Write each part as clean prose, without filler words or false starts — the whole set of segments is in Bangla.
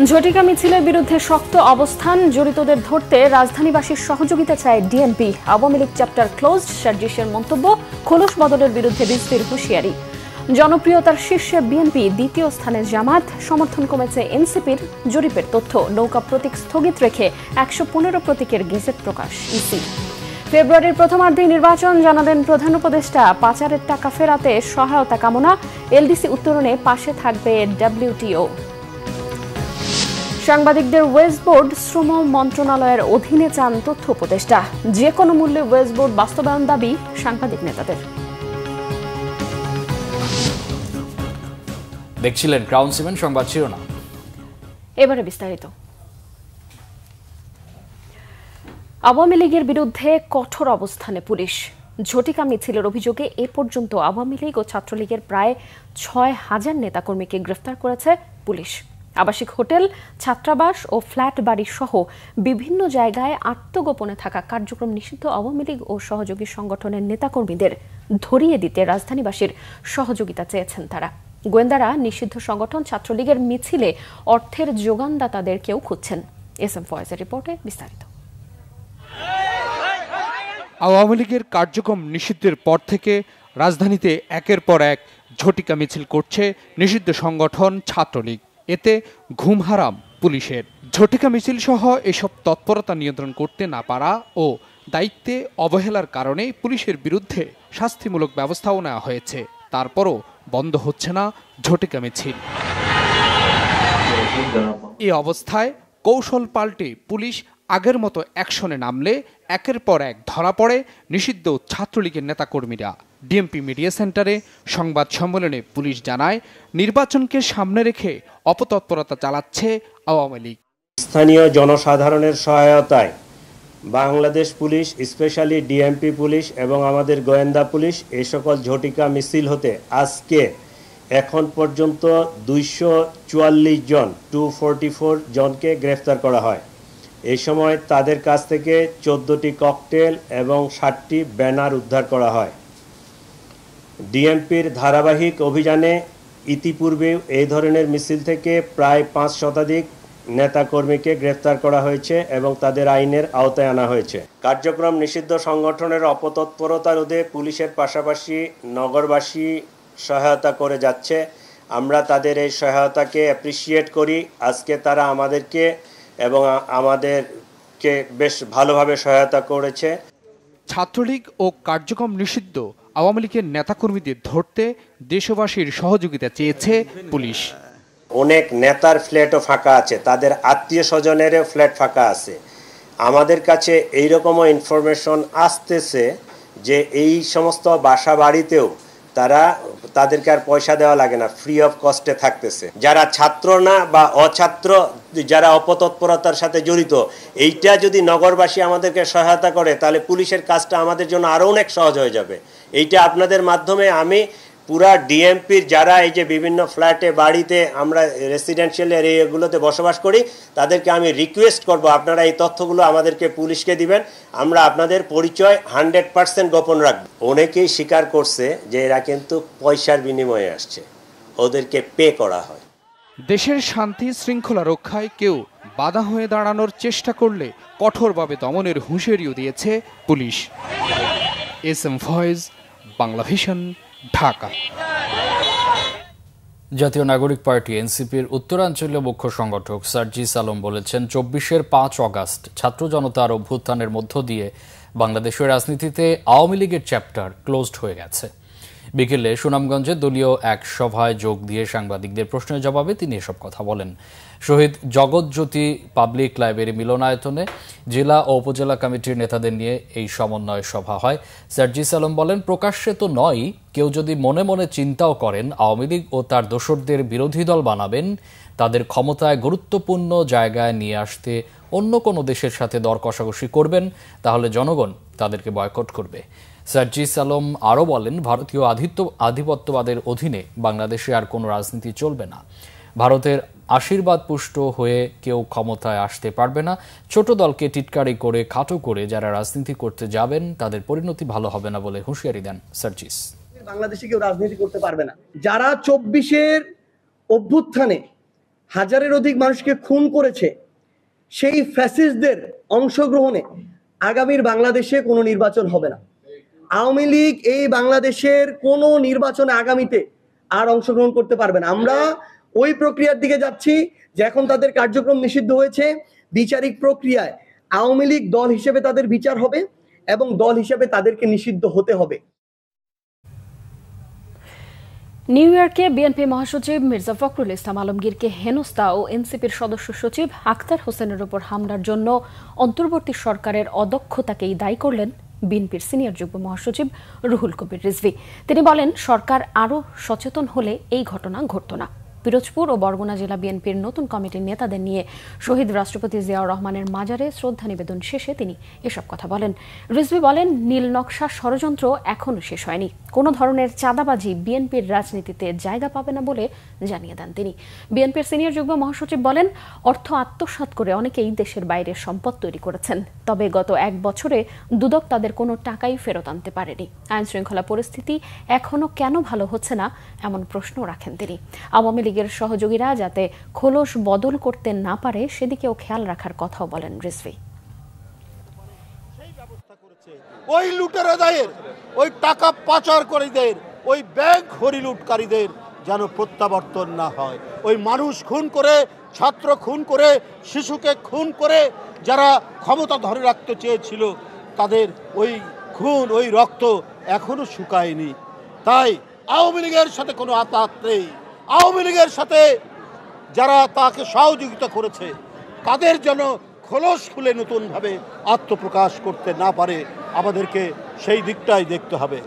ঝটিকা মিছিলের বিরুদ্ধে শক্ত অবস্থান, জড়িতদের ধরতে রাজধানীবাসীর সহযোগিতা চায় DMP. Awami League chapter closed, সার্জিসের মন্তব্য, খোলস বদলের বিরুদ্ধে বিজেপির হুঁশিয়ারি। জনপ্রিয়তার শীর্ষে বিএনপি, দ্বিতীয় স্থানে জামাত, সমর্থন কমেছে এনসিপির। জরিপের তথ্য, নৌকা প্রতীক স্থগিত রেখে ১১৫ প্রতীকের গেজেট প্রকাশ ইসি। ফেব্রুয়ারির প্রথমার্ধে নির্বাচন, জানালেন প্রধান উপদেষ্টা। পাচারের টাকা ফেরাতে সহায়তা কামনা, এলডিসি উত্তরণে পাশে থাকবে ডব্লিউটিও। সাংবাদিকদের ওয়েজ বোর্ড শ্রম মন্ত্রণালয়ের অধীনে চান তথ্য উপদেষ্টা। যে কোনো মূল্যে ওয়েজ বোর্ড বাস্তবায়ন দাবি সাংবাদিক নেতাদের। দেখছিলেন ক্রাউন সিমেন্ট সংবাদ শিরোনাম। এবারে বিস্তারিত। আওয়ামী লীগের বিরুদ্ধে কঠোর অবস্থানে পুলিশ। ঝটিকা মিছিলের অভিযোগে এ পর্যন্ত আওয়ামী লীগ ও ছাত্রলীগের প্রায় ৬,০০০ নেতাকর্মীকে গ্রেফতার করেছে পুলিশ। আবাসিক হোটেল, ছাত্রাবাস ও ফ্ল্যাট বাড়ি সহ বিভিন্ন জায়গায় আত্মগোপনে থাকা কার্যক্রম নিষিদ্ধ আওয়ামী লীগ ও সহযোগী সংগঠনের নেতাকর্মীদের ধরিয়ে দিতে রাজধানীবাসীর সহযোগিতা চেয়েছেন তারা। গোয়েন্দারা নিষিদ্ধ সংগঠন ছাত্রলীগের মিছিলে অর্থের যোগানদাতাদেরকেও খুঁজছেন। এস এম ফয়েজের রিপোর্টে বিস্তারিত। আওয়ামী লীগের কার্যক্রম নিষিদ্ধের পর থেকে রাজধানীতে একের পর এক ঝটিকা মিছিল করছে নিষিদ্ধ সংগঠন ছাত্রলীগ। এতে ঘুম হারাম পুলিশের। ঝটিকা মিছিল সহ এসব তৎপরতা নিয়ন্ত্রণ করতে না পারা ও দায়িত্বে অবহেলার কারণে পুলিশের বিরুদ্ধে শাস্তিমূলক ব্যবস্থাও নেওয়া হয়েছে। তারপরও বন্ধ হচ্ছে না ঝটিকা মিছিল। এই অবস্থায় কৌশল পাল্টে পুলিশ আগের মতো অ্যাকশনে নামলে একের পর এক ধরা পড়ে নিষিদ্ধ ছাত্রলীগের নেতাকর্মীরা। ডিএমপি মিডিয়া সেন্টারে সংবাদ সম্মেলনে পুলিশ জানায়, নির্বাচনকে সামনে রেখে অপতৎপরতা চালাচ্ছে আওয়ামী লীগ। স্থানীয় জনসাধারণের সহায়তায় Bangladesh police, specially DMP police এবং আমাদের গোয়েন্দা পুলিশ এই সকল ঝটিকা মিছিল হতে আজকে এখন পর্যন্ত ২৪৪ জন 244 জনকে গ্রেফতার করা হয়। এই সময় তাদের কাছ থেকে ১৪টি ককটেল এবং ৬০টি ব্যানার উদ্ধার করা হয়। ডিএমপির ধারাবাহিক অভিযানে ইতিপূর্বে এই ধরনের মিছিল থেকে প্রায় ৫ শতাধিক নেতাকর্মীকে গ্রেফতার করা হয়েছে এবং তাদের আইনের আওতায় আনা হয়েছে। কার্যক্রম নিষিদ্ধ সংগঠনের অপতৎপরতা রোধে পুলিশের পাশাপাশি নগরবাসী সহায়তা করে যাচ্ছে। আমরা তাদের এই সহায়তাকে অ্যাপ্রিসিয়েট করি। আজকে তারা আমাদেরকে এবং আমাদেরকে বেশ ভালোভাবে সহায়তা করেছে। ছাত্রলীগ ও কার্যক্রম নিষিদ্ধ আওয়ামী লীগের নেতাকর্মীদের ধরতে দেশবাসীর সহযোগিতা চেয়েছে পুলিশ। অনেক নেতার ফ্ল্যাটও ফাঁকা আছে, তাদের আত্মীয় স্বজনেরও ফ্ল্যাট ফাঁকা আছে। আমাদের কাছে এইরকমও ইনফরমেশন আসতেছে যে এই সমস্ত বাসা বাড়িতেও তাদেরকে আর পয়সা দেওয়া লাগে না, ফ্রি অফ কস্টে থাকতেছে। যারা ছাত্র না বা অছাত্র, যারা অপতৎপরতার সাথে জড়িত, এইটা যদি নগরবাসী আমাদেরকে সহায়তা করে তাহলে পুলিশের কাজটা আমাদের জন্য আরও অনেক সহজ হয়ে যাবে। এইটা আপনাদের মাধ্যমে আমি পুরা ডিএমপির যারা এই যে বিভিন্ন ফ্ল্যাটে বাড়িতে আমরা রেসিডেন্সিয়াল এরিয়াগুলোতে বসবাস করি তাদেরকে আমি রিকোয়েস্ট করব, আপনারা এই তথ্যগুলো আমাদেরকে পুলিশকে দিবেন। আমরা আপনাদের পরিচয় 100% গোপন রাখব। অনেকেই স্বীকার করছে যে এরা কিন্তু পয়সার বিনিময়ে আসছে, ওদেরকে পে করা হয়। দেশের শান্তি শৃঙ্খলা রক্ষায় কেউ বাধা হয়ে দাঁড়ানোর চেষ্টা করলে কঠোরভাবে দমনের হুঁশিয়ারিও দিয়েছে police. S M Foyez, Bangla Vision, Dhaka. Jatiya Nagorik party এনসিপির উত্তরাঞ্চলীয় মুখ্য সংগঠক সার্জিস আলম বলেছেন, ২৪-এর ৫ অগাস্ট ছাত্র জনতার অভ্যুত্থানের মধ্য দিয়ে বাংলাদেশের রাজনীতিতে আওয়ামী লীগের চ্যাপ্টার ক্লোজড হয়ে গেছে। বিকেলে সুনামগঞ্জে দলীয় এক সভায় যোগ দিয়ে সাংবাদিকদের প্রশ্নের জবাবে তিনি এসব কথা বলেন। শহীদ জগৎজ্যোতি পাবলিক লাইব্রেরি মিলনায়তনে জেলা ও উপজেলা কমিটির নেতাদের নিয়ে এই সমন্বয় সভা হয়। সার্জিস আলম বলেন, প্রকাশ্যে তো নয়, কেউ যদি মনে মনে চিন্তাও করেন আওয়ামী লীগ ও তার দোসরদের বিরোধী দল বানাবেন, তাদের ক্ষমতায় গুরুত্বপূর্ণ জায়গায় নিয়ে আসতে অন্য কোনো দেশের সাথে দর কষাকষি করবেন, তাহলে জনগণ তাদেরকে বয়কট করবে। সার্জিস আলম আরও বলেন, ভারতীয় আধিপত্যবাদের অধীনে বাংলাদেশে আর কোনো রাজনীতি চলবে না। ভারতের আশীর্বাদ পুষ্ট হয়ে কেউ ক্ষমতায় আসতে পারবে না। ছোট দলকে টিটকারি করে, খাটো করে যারা রাজনীতি করতে যাবেন তাদের পরিণতি ভালো হবে না বলে হুঁশিয়ারি দেন সার্জিস। বাংলাদেশে কেউ রাজনীতি করতে পারবে না। যারা ২৪-এর অভ্যুত্থানে হাজারের অধিক মানুষকে খুন করেছে, সেই ফ্যাসিস্টদের অংশগ্রহণে আগামীর বাংলাদেশে কোনো নির্বাচন হবে না। আওয়ামী লীগ এই বাংলাদেশের কোনো নির্বাচনে আগামীতে আর অংশগ্রহণ করতে পারবে না। আমরা ওই প্রক্রিয়ার দিকে যাচ্ছি যে এখন তাদের কার্যক্রম নিষিদ্ধ হয়েছে, বিচারিক প্রক্রিয়ায় আওয়ামী লীগ দল হিসেবে তাদের বিচার হবে এবং দল হিসেবে তাদেরকে নিষিদ্ধ হতে হবে। নিউ ইয়র্কে বিএনপি মহাসচিব মির্জা ফখরুল ইসলাম আলমগীরকে হেনস্থা ও এনসিপির সদস্য সচিব আখতার হোসেনের উপর হামলার জন্য অন্তর্বর্তী সরকারের অদক্ষতাকেই দায়ী করলেন বিএনপির সিনিয়র যুগ্ম মহাসচিব রুহুল কবির রিজভী। তিনি বলেন, সরকার আরও সচেতন হলে এই ঘটনা ঘটত না। পিরোজপুর ও বরগুনা জেলা বিএনপির নতুন কমিটির নেতাদের নিয়ে শহীদ রাষ্ট্রপতি জিয়াউর রহমানের মাজারে শ্রদ্ধা নিবেদন শেষে তিনি এসব কথা বলেন। রিজভী বলেন, নীল নকশা ষড়যন্ত্র এখনও শেষ হয়নি। কোনো ধরনের চাঁদাবাজি বিএনপির রাজনীতিতে জায়গা পাবে না বলে জানিয়ে দেন তিনি। বিএনপির সিনিয়র যুগ্ম মহাসচিব বলেন, অর্থ আত্মসাৎ করে অনেকেই দেশের বাইরে সম্পদ তৈরি করেছেন, তবে গত 1 বছরে দুদক তাদের কোনো টাকাই ফেরত আনতে পারেনি। আইন শৃঙ্খলা পরিস্থিতি এখনও কেন ভালো হচ্ছে না এমন প্রশ্ন রাখেন তিনি। আওয়ামী লীগের সহযোগীরা যাতে খোলস বদল করতে না পারে সেদিকেও খেয়াল রাখার কথাও বলেন রিজভী। ওই লুটেরাদের, ওই টাকা পাচারকারীদের, ওই ব্যাংক হরিলুটকারীদের যেন প্রত্যাবর্তন না হয়। ওই মানুষ খুন করে, ছাত্র খুন করে, শিশুকে খুন করে যারা ক্ষমতা ধরে রাখতে চেয়েছিল, তাদের ওই খুন, ওই রক্ত এখনো শুকায়নি। তাই আওয়ামী লীগের সাথে কোনো আতাত নেই। আওয়ামী লীগের সাথে যারা তাকে সহযোগিতা করেছে তাদের যেন খোলস খুলে নতুনভাবে আত্মপ্রকাশ করতে না পারে, আমাদেরকে সেই দিকটাই দেখতে হবে।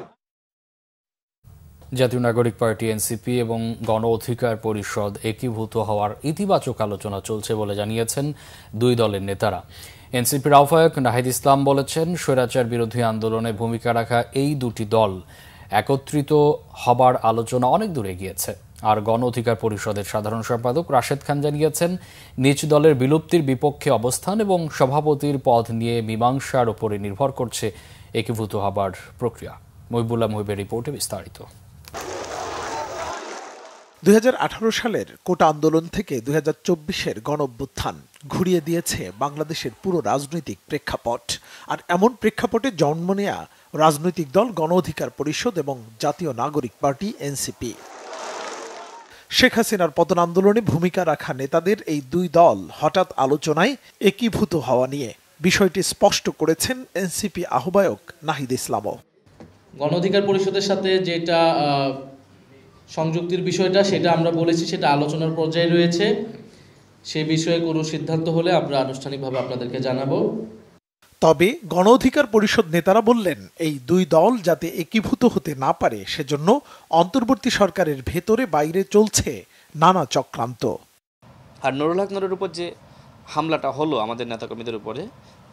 জাতীয় নাগরিক পার্টি এনসিপি এবং গণ অধিকার পরিষদ একীভূত হওয়ার ইতিবাচক আলোচনা চলছে বলে জানিয়েছেন দুই দলের নেতারা। এনসিপির আহ্বায়ক নাহিদ ইসলাম বলেছেন, স্বৈরাচার বিরোধী আন্দোলনে ভূমিকা রাখা এই দুটি দল একত্রিত হবার আলোচনা অনেক দূরে গিয়েছে। আর গণ অধিকার পরিষদের সাধারণ সম্পাদক রাশেদ খান জানিয়েছেন, নিজ দলের বিলুপ্তির বিপক্ষে অবস্থান এবং সভাপতির পদ নিয়ে মীমাংসার উপরে নির্ভর করছে একীভূত হবার প্রক্রিয়া। মহিবুল্লাহ মহিবের রিপোর্টে বিস্তারিত। 2018 সালের কোটা আন্দোলন থেকে 2024-এর গণঅভ্যুত্থান ঘুরিয়ে দিয়েছে বাংলাদেশের পুরো রাজনৈতিক প্রেক্ষাপট। আর এমন প্রেক্ষাপটে জন্ম নেয়া রাজনৈতিক দল গণ অধিকার পরিষদ এবং জাতীয় নাগরিক পার্টি এনসিপি। শেখ হাসিনার পতন আন্দোলনে ভূমিকা রাখা নেতাদের এই দুই দল হঠাৎ আলোচনায় একীভূত হওয়া নিয়ে বিষয়টি স্পষ্ট করেছেন এনসিপি আহ্বায়ক নাহিদ ইসলামও। গণ অধিকার পরিষদের সাথে যেটা সংযুক্তির বিষয়টা, সেটা আমরা বলেছি, সেটা আলোচনার পর্যায়ে রয়েছে। সেই বিষয়ে কোনো সিদ্ধান্ত হলে আমরা আনুষ্ঠানিকভাবে আপনাদেরকে জানাবো। তবে গণ অধিকার পরিষদ নেতারা বললেন, এই দুই দল যাতে একীভূত হতে না পারে সেজন্য অন্তর্বর্তী সরকারের ভেতরে বাইরে চলছে নানা চক্রান্ত। আর নুরুল হক নুরের উপর যে হামলাটা হলো আমাদের নেতাকর্মীদের উপরে,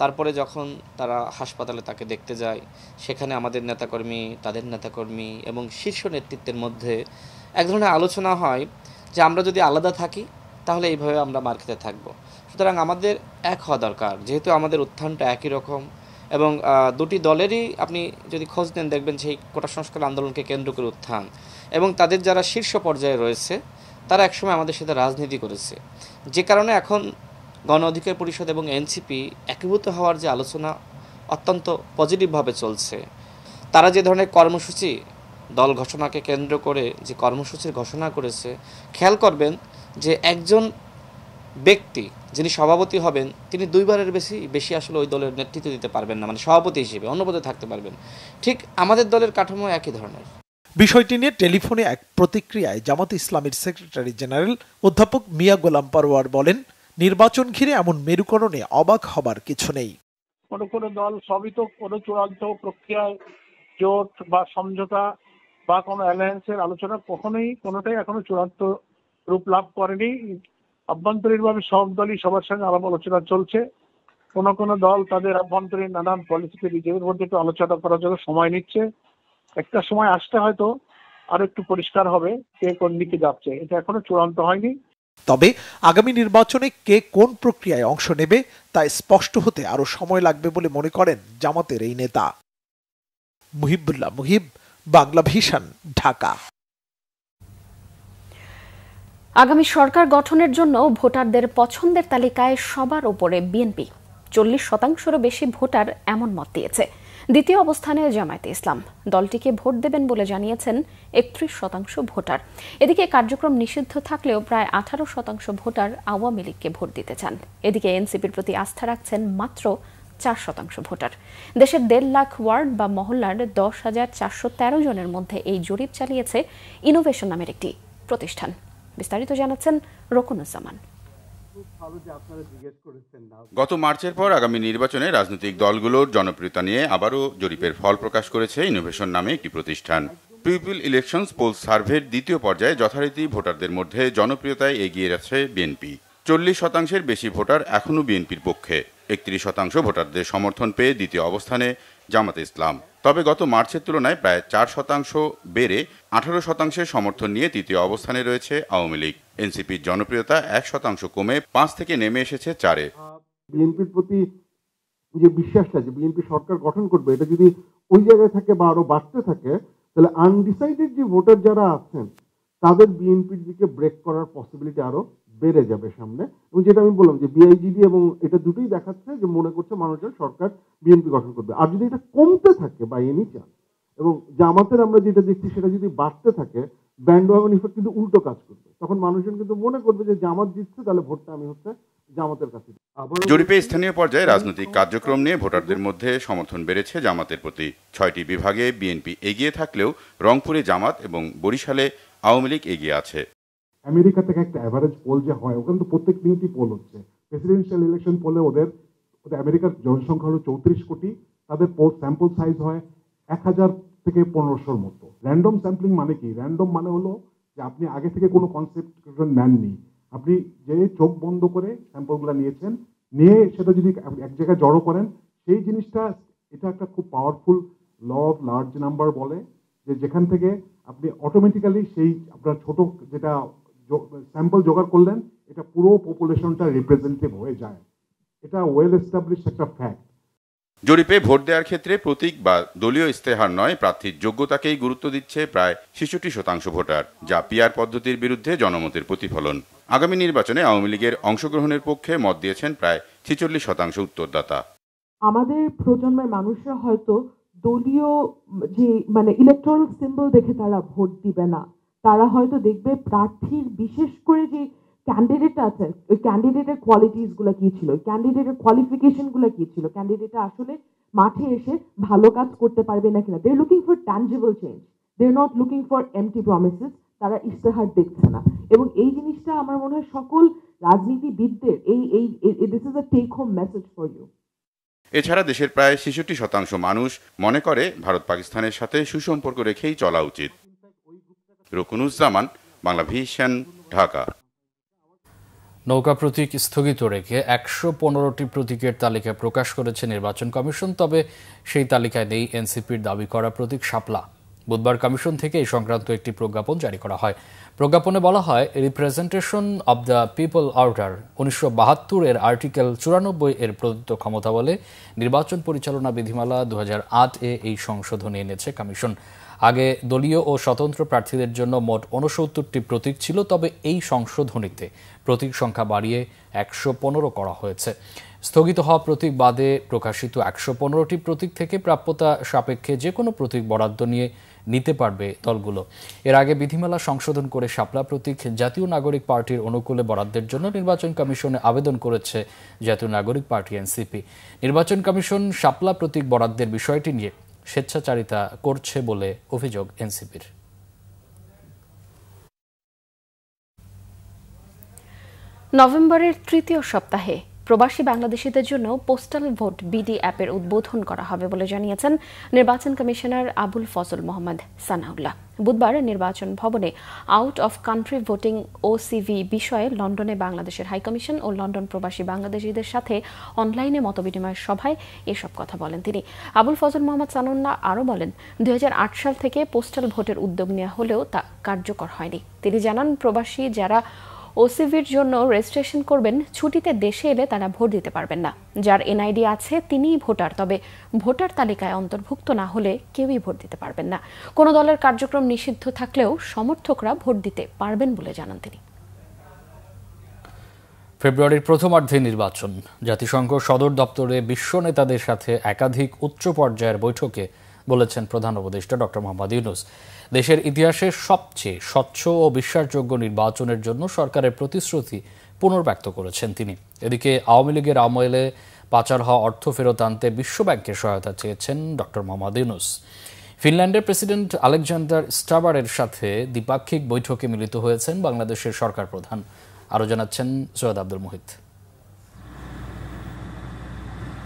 তারপরে যখন তারা হাসপাতালে তাকে দেখতে যায়, সেখানে আমাদের নেতাকর্মী, তাদের নেতাকর্মী এবং শীর্ষ নেতৃত্বের মধ্যে এক ধরনের আলোচনা হয় যে আমরা যদি আলাদা থাকি তাহলে এইভাবে আমরা মার খেতে থাকবো। সুতরাং আমাদের এক হওয়া দরকার, যেহেতু আমাদের উত্থানটা একই রকম এবং দুটি দলেরই আপনি যদি খোঁজ নেন দেখবেন সেই কোটা সংস্কার আন্দোলনকে কেন্দ্র করে উত্থান, এবং তাদের যারা শীর্ষ পর্যায়ে রয়েছে তারা একসময় আমাদের সাথে রাজনীতি করেছে। যে কারণে এখন গণ অধিকার পরিষদ এবং এনসিপি একীভূত হওয়ার যে আলোচনা অত্যন্ত পজিটিভভাবে চলছে। তারা যে ধরনের কর্মসূচি দল ঘোষণাকে কেন্দ্র করে যে কর্মসূচির ঘোষণা করেছে, খেয়াল করবেন যে একজন ব্যক্তি যিনি সভাপতি হবেন তিনি দুইবারের বেশি আসলে ওই দলের নেতৃত্ব দিতে পারবেন না, মানে সভাপতি হিসেবে অন্য পদে থাকতে পারবেন। ঠিক আমাদের দলের কাঠামো একই ধরনের। বিষয়টি নিয়ে টেলিফোনে এক প্রতিক্রিয়ায় জামাত ইসলামের সেক্রেটারি জেনারেল অধ্যাপক মিয়া গোলাম পারওয়ার বলেন, নির্বাচন ঘিরে এমন মেরুকরণে অবাক হবার কিছু নেই। কোনো দল সবই তো কোনো চূড়ান্ত প্রক্রিয়ায় জোট বা সমঝোতা বা কোনো অ্যালায়েন্সের আলোচনা কোনোটাই এখনো চূড়ান্ত রূপ লাভ করেনি। আভ্যন্তরীণভাবে সব দলই সবার সঙ্গে আলাপ আলোচনা চলছে। কোনো দল তাদের আভ্যন্তরীণ নানান পলিসিতে নিজেদের মধ্যে একটু আলোচনা করার জন্য সময় নিচ্ছে। একটা সময় আসতে হয়তো আরো একটু পরিষ্কার হবে কে কোন দিকে যাচ্ছে, এটা এখনো চূড়ান্ত হয়নি। তবে আগামী নির্বাচনে কে কোন প্রক্রিয়ায় অংশ নেবে তা স্পষ্ট হতে আরো সময় লাগবে বলে মনে করেন জামাতের এই নেতা। মুহিবুল্লাহ মুহিব, বাংলা ভিশন, ঢাকা। আগামী সরকার গঠনের জন্য ভোটারদের পছন্দের তালিকায় সবার উপরে বিএনপি। 40%-রও বেশি ভোটার এমন মত দিয়েছে। দ্বিতীয় অবস্থানে জামায়াতে ইসলাম। দলটিকে ভোট দেবেন বলে জানিয়েছেন 31% ভোটার। এদিকে কার্যক্রম নিষিদ্ধ থাকলেও প্রায় 18% ভোটার আওয়ামী লীগকে ভোট দিতে চান। এদিকে এনসিপির প্রতি আস্থা রাখছেন মাত্র 4% ভোটার। দেশের 1.5 লাখ ওয়ার্ড বা মহল্লার 10,413 জনের মধ্যে এই জরিপ চালিয়েছে ইনোভেশন নামের একটি প্রতিষ্ঠান। বিস্তারিত জানাচ্ছেন রকুনুজ্জামান। গত মার্চের পর আগামী নির্বাচনে রাজনৈতিক দলগুলোর জনপ্রিয়তা নিয়ে আবারও জরিপের ফল প্রকাশ করেছে ইনোভেশন নামে একটি প্রতিষ্ঠান। পিপল ইলেকশনস পোলস সার্ভের দ্বিতীয় পর্যায়ে যথারীতি ভোটারদের মধ্যে জনপ্রিয়তায় এগিয়ে আছে বিএনপি। 40%-এর বেশি ভোটার এখনও বিএনপির পক্ষে। 31% ভোটারদের সমর্থন পেয়ে দ্বিতীয় অবস্থানে জামাতে ইসলাম। তবে গত মার্চের তুলনায় প্রায় 4% বেড়ে 18%-এর সমর্থন নিয়ে তৃতীয় অবস্থানে রয়েছে আওয়ামী লীগ। এনসিপির জনপ্রিয়তা 1% কমে 5 থেকে নেমে এসেছে 4-এ। বিএনপির প্রতি যে বিশ্বাসটা যে বিএনপি সরকার গঠন করবে, এটা যদি ওই জায়গায় থাকে বা আরো বাড়তে থাকে, তাহলে আনডিসাইডেড যে ভোটার যারা আছেন তাদের বিএনপির দিকে ব্রেক করার পসিবিলিটি আরো বেড়ে যাবে সামনে। এবং যেটা আমি বললাম যে বিআইজিডি এবং এটা দুটোই দেখাচ্ছে যে মনে করছে মানুষজন সরকার বিএনপি গঠন করবে। আর যদি এটা কমতে থাকে বা এনি চান্স, এবং জামাতের আমরা যেটা দেখছি সেটা যদি বাড়তে থাকে, ব্যান্ডওয়াগন ইফেক্ট কিন্তু উল্টো কাজ করবে। তখন মানুষজন কিন্তু মনে করবে যে জামাত জিতছে, তাহলে ভোটটা আমি হচ্ছে জামাতের কাছে। জরিপে স্থানীয় পর্যায়ে রাজনৈতিক কার্যক্রম নিয়ে ভোটারদের মধ্যে সমর্থন বেড়েছে জামাতের প্রতি। 6টি বিভাগে বিএনপি এগিয়ে থাকলেও রংপুরে জামাত এবং বরিশালে আওয়ামী লীগ এগিয়ে আছে। আমেরিকা থেকে একটা অ্যাভারেজ পোল যে হয়, ওখানে তো প্রত্যেক দিনই পোল হচ্ছে। প্রেসিডেন্সিয়াল ইলেকশন পোলে ওদের আমেরিকার জনসংখ্যা হলো 34 কোটি, তাদের পোল স্যাম্পল সাইজ হয় 1000 থেকে 1500-র মতো। র্যান্ডম স্যাম্পলিং মানে কি? র্যান্ডম মানে হলো যে আপনি আগে থেকে কোনো কনসেপ্ট নেননি, আপনি যে চোখ বন্ধ করে স্যাম্পলগুলো নিয়েছেন, নিয়ে সেটা যদি এক জায়গায় জড়ো করেন, সেই জিনিসটা, এটা একটা খুব powerful law of large number বলে, যে যেখান থেকে আপনি অটোমেটিক্যালি সেই আপনার ছোট যেটা স্যাম্পল জোগাড় করলেন, এটা পুরো পপুলেশনটা রিপ্রেজেন্টেটিভ হয়ে যায়। এটা ওয়েল এস্টাবলিশ একটা ফ্যাক্ট। জরিপে ভোট দেওয়ার ক্ষেত্রে প্রতীক বা দলীয় ইস্তেহার নয়, প্রার্থীর যোগ্যতাকেই গুরুত্ব দিচ্ছে প্রায় 66% ভোটার, যা পিআর পদ্ধতির বিরুদ্ধে জনমতের প্রতিফলন। আগামী নির্বাচনে আওয়ামী লীগের অংশগ্রহণের পক্ষে মত দিয়েছেন প্রায় 46% উত্তরদাতা। আমাদের প্রজন্মের মানুষরা হয়তো দলীয় যে ইলেকট্রাল সিম্বল দেখে তারা ভোট দিবে না, তারা হয়তো দেখবে প্রার্থীর, বিশেষ করে যে ক্যান্ডিডেট আছে, ওই ক্যান্ডিডেটের কোয়ালিটিস গুলো কি ছিল, ক্যান্ডিডেটের কোয়ালিফিকেশন গুলো কি ছিল, ক্যান্ডিডেটটা আসলে মাঠে এসে ভালো কাজ করতে পারবে না কিনা। They are looking for tangible change, they are not looking for empty promises. তারা ইস্তেহার দেখছে না, এবং এই জিনিসটা আমার মনে হয় সকল রাজনীতিবিদদের this is a take home message for you. এছাড়া দেশের প্রায় 66% মানুষ মনে করে ভারত পাকিস্তানের সাথে সুসম্পর্ক রেখেই চলা উচিত। রকুনুজ্জামান, বাংলা ভিশন, ঢাকা। নৌকা প্রতীক স্থগিত রেখে 115টি প্রতীকের তালিকা প্রকাশ করেছে নির্বাচন কমিশন। তবে সেই তালিকায় নেই এনসিপির দাবি করা প্রতীক শাপলা। বুধবার কমিশন থেকে এই সংক্রান্ত একটি প্রজ্ঞাপন জারি করা হয়। প্রজ্ঞাপনে বলা হয়, representation of the people order 1972 এর আর্টিকেল 94 এর প্রদত্ত ক্ষমতা বলে নির্বাচন পরিচালনা বিধিমালা 2008 এ এই সংশোধনী এনেছে কমিশন। আগে দলীয় ও স্বতন্ত্র প্রার্থীদের জন্য মোট 69টি প্রতীক ছিল, তবে এই সংশোধনীতে প্রতীক সংখ্যা বাড়িয়ে 115 করা হয়েছে। স্থগিত হওয়া প্রতীক বাদে প্রকাশিত 115টি প্রতীক থেকে প্রাপ্যতা সাপেক্ষে যে কোনো প্রতীক বরাদ্দ নিয়ে নিতে পারবে দলগুলো। এর আগে বিধিমালা সংশোধন করে শাপলা প্রতীক জাতীয় নাগরিক পার্টির অনুকূলে বরাদ্দের জন্য নির্বাচন কমিশনে আবেদন করেছে জাতীয় নাগরিক পার্টি এনসিপি। নির্বাচন কমিশন শাপলা প্রতীক বরাদ্দের বিষয়টি নিয়ে স্বেচ্ছাচারিতা করছে বলে অভিযোগ এনসিপির। নভেম্বরের তৃতীয় সপ্তাহে প্রবাসী বাংলাদেশিদের জন্য পোস্টাল ভোট বিডি অ্যাপের উদ্বোধন করা হবে বলে জানিয়েছেন নির্বাচন কমিশনার আবুল ফজল মোহাম্মদ সানাউল্লাহ। বুধবার নির্বাচন ভবনে আউট অফ কান্ট্রি ভোটিং ওসিভি বিষয়ে লন্ডনে বাংলাদেশের হাইকমিশন ও লন্ডন প্রবাসী বাংলাদেশিদের সাথে অনলাইনে মতবিনিময় সভায় এসব কথা বলেন তিনি। আবুল ফজল মোহাম্মদ সানাউল্লাহ আরও বলেন, 2008 সাল থেকে পোস্টাল ভোটের উদ্যোগ নেওয়া হলেও তা কার্যকর হয়নি। তিনি জানান, প্রবাসী যারা ওসিভির জন্য রেজিস্ট্রেশন করবেন, ছুটিতে দেশে এলে তারা ভোট দিতে পারবেন না। যার এনআইডি আছে তিনিই ভোটার, তবে ভোটার তালিকায় অন্তর্ভুক্ত না হলে কেউই ভোট দিতে পারবেন না। কোনো দলের কার্যক্রম নিষিদ্ধ থাকলেও সমর্থকরা ভোট দিতে পারবেন বলে জানান তিনি। ফেব্রুয়ারির প্রথমার্ধে নির্বাচন। জাতিসংঘ সদর দপ্তরে বিশ্ব নেতাদের সাথে একাধিক উচ্চ পর্যায়ের বৈঠকে বলেছেন প্রধান উপদেষ্টা ডক্টর মোহাম্মদ ইউনূস। দেশের ইতিহাসে সবচেয়ে স্বচ্ছ ও বিশ্বাসযোগ্য নির্বাচনের জন্য সরকারের প্রতিশ্রুতি পুনর্ব্যক্ত করেছেন তিনি। এদিকে আওয়ামী লীগের আমলে পাচার হওয়া অর্থ ফেরত আনতে বিশ্বব্যাংকের সহায়তা চেয়েছেন ডক্টর মোহাম্মদ ইউনূস। ফিনল্যান্ডের প্রেসিডেন্ট আলেকজান্ডার স্টাবারের সাথে দ্বিপাক্ষিক বৈঠকে মিলিত হয়েছেন বাংলাদেশের সরকার প্রধান। আরও জানাচ্ছেন সৈয়দ আব্দুল মুহিত।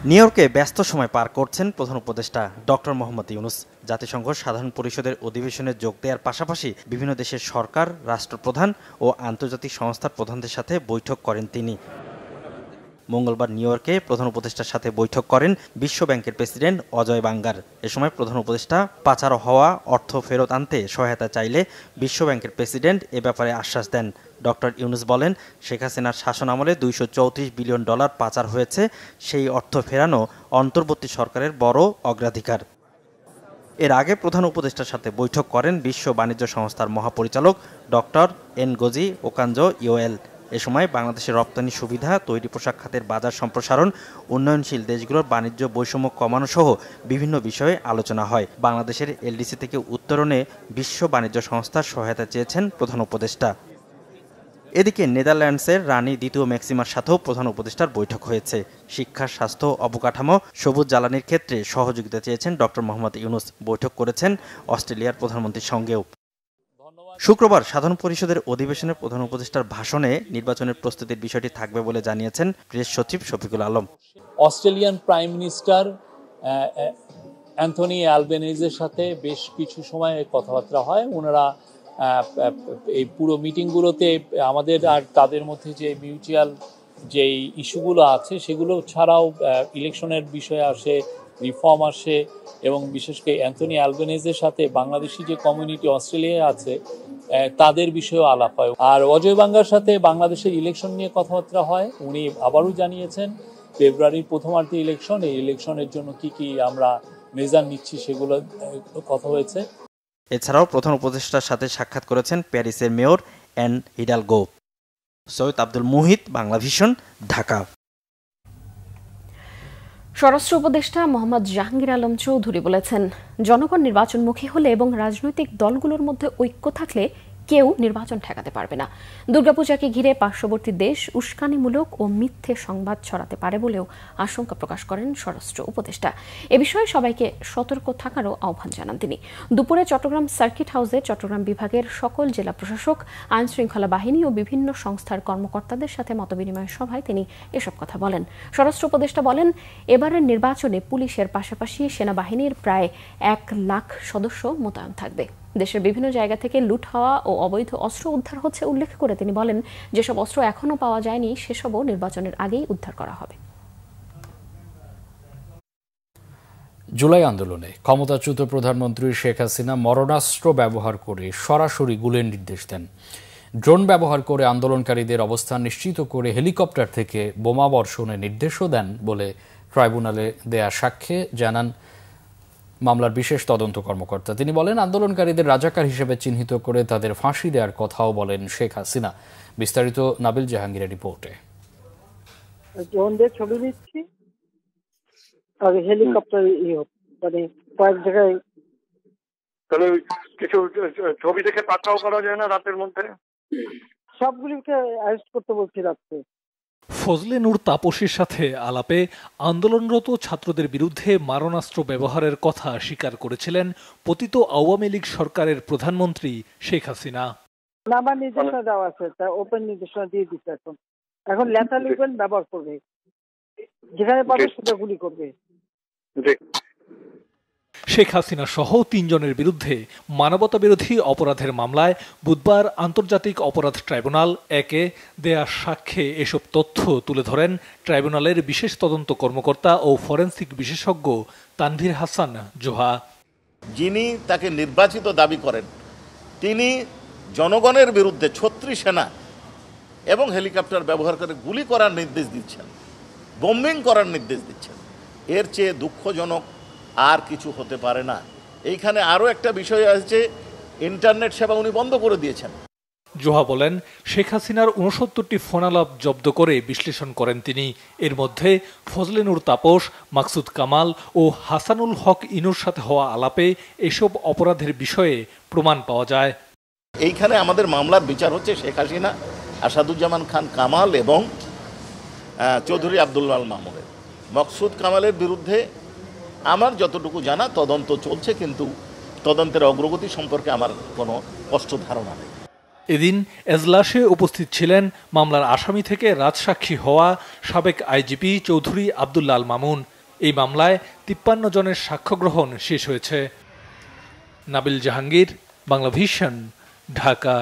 নিউ ইয়র্কে ব্যস্ত সময় পার করছেন প্রধান উপদেষ্টা ডক্টর মোহাম্মদ ইউনূস। জাতিসংঘ সাধারণ পরিষদের অধিবেশনে যোগ দেওয়ার পাশাপাশি বিভিন্ন দেশের সরকার, রাষ্ট্রপ্রধান ও আন্তর্জাতিক সংস্থার প্রধানদের সাথে বৈঠক করেন তিনি। মঙ্গলবার নিউ ইয়র্কে প্রধান উপদেষ্টার সাথে বৈঠক করেন বিশ্ব ব্যাংকের প্রেসিডেন্ট অজয় বাঙ্গার। এ সময় প্রধান উপদেষ্টা পাচার হওয়া অর্থ ফেরত আনতে সহায়তা চাইলে বিশ্ব ব্যাংকের প্রেসিডেন্ট এ ব্যাপারে আশ্বাস দেন। ডক্টর ইউনূস বলেন, শেখ হাসিনার শাসন আমলে $234 বিলিয়ন পাচার হয়েছে। সেই অর্থ ফেরানো অন্তর্বর্তী সরকারের বড় অগ্রাধিকার। এর আগে প্রধান উপদেষ্টার সাথে বৈঠক করেন বিশ্ব বাণিজ্য সংস্থার মহাপরিচালক ডক্টর এনগোজি ওকানজো ইওএল। এ সময় বাংলাদেশের রপ্তানি সুবিধা, তৈরি পোশাক খাতের বাজার সম্প্রসারণ, উন্নয়নশীল দেশগুলোর বাণিজ্য বৈষম্য কমানো সহ বিভিন্ন বিষয়ে আলোচনা হয়। বাংলাদেশের এলডিসি থেকে উত্তরণে বিশ্ব বাণিজ্য সংস্থার সহায়তা চেয়েছেন প্রধান উপদেষ্টা। এদিকে নেদারল্যান্ডসের রানী দ্বিতীয় ম্যাক্সিমার সাথেও প্রধান উপদেষ্টার বৈঠক হয়েছে। শিক্ষা, স্বাস্থ্য, অবকাঠামো, সবুজ জ্বালানির ক্ষেত্রে সহযোগিতা চেয়েছেন ডক্টর মোহাম্মদ ইউনূস। বৈঠক করেছেন অস্ট্রেলিয়ার প্রধানমন্ত্রীর সঙ্গেও। শুক্রবার সাধারণ পরিষদের অধিবেশনে প্রধান উপদেষ্টার ভাষণে নির্বাচনের প্রস্তুতির বিষয়টি থাকবে বলে জানিয়েছেন প্রেস সচিব Shafiqul Alam. Australian prime minister Anthony অ্যালবেনিজের সাথে বেশ কিছু সময় কথাবার্তা হয়। ওনারা এই পুরো মিটিংগুলোতে আমাদের আর তাদের মধ্যে যে মিউচুয়াল যেই ইস্যুগুলো আছে সেগুলো ছাড়াও ইলেকশনের বিষয় আসে, রিফর্ম আসে, এবং বিশেষ করে অ্যান্থনি অ্যালবেনিজের সাথে বাংলাদেশি যে কমিউনিটি অস্ট্রেলিয়ায় আছে তাদের বিষয়েও আলাপ হয়। আর অজয় বাঙ্গার সাথে বাংলাদেশের ইলেকশন নিয়ে কথাবার্তা হয়। উনি আবারও জানিয়েছেন ফেব্রুয়ারির প্রথমার্ধে ইলেকশন, এই ইলেকশনের জন্য কি কি আমরা মেজার নিচ্ছি সেগুলো কথা হয়েছে। এছাড়াও প্রধান উপদেষ্টার সাথে সাক্ষাৎ করেছেন প্যারিসের mayor Anne Hidalgo. Syed Abdul Muhit, Bangla Vision, Dhaka. স্বরাষ্ট্র উপদেষ্টা মোহাম্মদ জাহাঙ্গীর আলম চৌধুরী বলেছেন, জনগণ নির্বাচনমুখী হলে এবং রাজনৈতিক দলগুলোর মধ্যে ঐক্য থাকলে কেউ নির্বাচন ঠেকাতে পারবে না। দুর্গাপূজাকে ঘিরে পার্শ্ববর্তী দেশ উস্কানিমূলক ও মিথ্যে সংবাদ ছড়াতে পারে বলেও আশঙ্কা প্রকাশ করেন স্বরাষ্ট্র উপদেষ্টা। এ বিষয়ে সবাইকে সতর্ক থাকারও আহ্বান জানান তিনি। দুপুরে চট্টগ্রাম সার্কিট হাউসে চট্টগ্রাম বিভাগের সকল জেলা প্রশাসক, আইন শৃঙ্খলা বাহিনী ও বিভিন্ন সংস্থার কর্মকর্তাদের সাথে মতবিনিময় সভায় তিনি এসব কথা বলেন। স্বরাষ্ট্র উপদেষ্টা বলেন, এবারের নির্বাচনে পুলিশের পাশাপাশি সেনাবাহিনীর প্রায় 1 লাখ সদস্য মোতায়েন থাকবে। দেশের বিভিন্ন জায়গা থেকে লুট হওয়া ও অবৈধ অস্ত্র উদ্ধার হচ্ছে উল্লেখ করে তিনি বলেন, যেসব অস্ত্র এখনও পাওয়া যায়নি সেসবও নির্বাচনের আগেই উদ্ধার করা হবে। জুলাই আন্দোলনে ক্ষমতাচ্যুত প্রধানমন্ত্রী শেখ হাসিনা মরণাস্ত্র ব্যবহার করে সরাসরি গুলির নির্দেশ দেন। ড্রোন ব্যবহার করে আন্দোলনকারীদের অবস্থান নিশ্চিত করে হেলিকপ্টার থেকে বোমা বর্ষণের নির্দেশও দেন বলে ট্রাইব্যুনালে দেয়া সাক্ষ্যে জানান মামলার বিশেষ তদন্ত কর্মকর্তা। তিনি বলেন, আন্দোলনকারীদের রাজাকার হিসেবে চিহ্নিত করে তাদের ফাঁসি দেওয়ার কথাও বলেন শেখ হাসিনা। বিস্তারিত নাবিল জাহাঙ্গীরের রিপোর্টে। ছবি দিচ্ছি, হেলিকপ্টার মানে কয়েক জায়গায় তাহলে কিছু ছবি দেখে পাঠাও করা যায় না রাতের মধ্যে? সবগুলিকে অ্যারেস্ট করতে বলছি রাত্রে। ফজলে নূর তাপসীর সাথে আলাপে আন্দোলনরত ছাত্রদের বিরুদ্ধে মারণাস্ত্র ব্যবহারের কথা স্বীকার করেছিলেন পতিত আওয়ামী লীগ সরকারের প্রধানমন্ত্রী শেখ হাসিনা। আমার নির্দেশনা দেওয়া আছে, তা ওপেন নির্দেশনা দিয়ে দিচ্ছে। এখন লেথাল ওয়েপন ব্যবহার করবে, যেখানে পাবে সেটা গুলি করবে। শেখ হাসিনা সহ 3 জনের বিরুদ্ধে মানবতাবিরোধী অপরাধের মামলায় বুধবার আন্তর্জাতিক অপরাধ ট্রাইব্যুনাল 1-এ দেয়া সাক্ষ্যে এসব তথ্য তুলে ধরেন ট্রাইব্যুনালের বিশেষ তদন্ত কর্মকর্তা ও ফরেনসিক বিশেষজ্ঞ তানভীর হাসান জোহা। যিনি তাকে নির্বাচিত দাবি করেন তিনি জনগণের বিরুদ্ধে ছত্রী সেনা এবং হেলিকপ্টার ব্যবহার করে গুলি করার নির্দেশ দিচ্ছেন, বোম্বিং করার নির্দেশ দিচ্ছেন। এর চেয়ে দুঃখজনক আর কিছু হতে পারে না। এইখানে আরও একটা বিষয় আছে, ইন্টারনেট সেবা উনি বন্ধ করে দিয়েছেন। জোহা বলেন, শেখ হাসিনার ৬৯টি ফোনালাপ জব্দ করে বিশ্লেষণ করেন তিনি। এর মধ্যে ফজলে নূর তাপস, মাকসুদ কামাল ও হাসানুল হক ইনুর সাথে হওয়া আলাপে এসব অপরাধের বিষয়ে প্রমাণ পাওয়া যায়। এইখানে আমাদের মামলার বিচার হচ্ছে শেখ হাসিনা, আসাদুজ্জামান খান কামাল এবং চৌধুরী আব্দুল আল মামুনের। মাকসুদ কামালের বিরুদ্ধে আমার যতটুকু জানা তদন্ত চলছে, কিন্তু তদন্তের অগ্রগতি সম্পর্কে আমার কোনো স্পষ্ট ধারণা নেই। এদিন এজলাসে উপস্থিত ছিলেন মামলার আসামি থেকে রাজসাক্ষী হওয়া সাবেক আইজিপি চৌধুরী আব্দুল আল মামুন। এই মামলায় ৫৩ জনের সাক্ষ্য গ্রহণ শেষ হয়েছে। নাবিল জাহাঙ্গীর, বাংলা ভিশন, ঢাকা।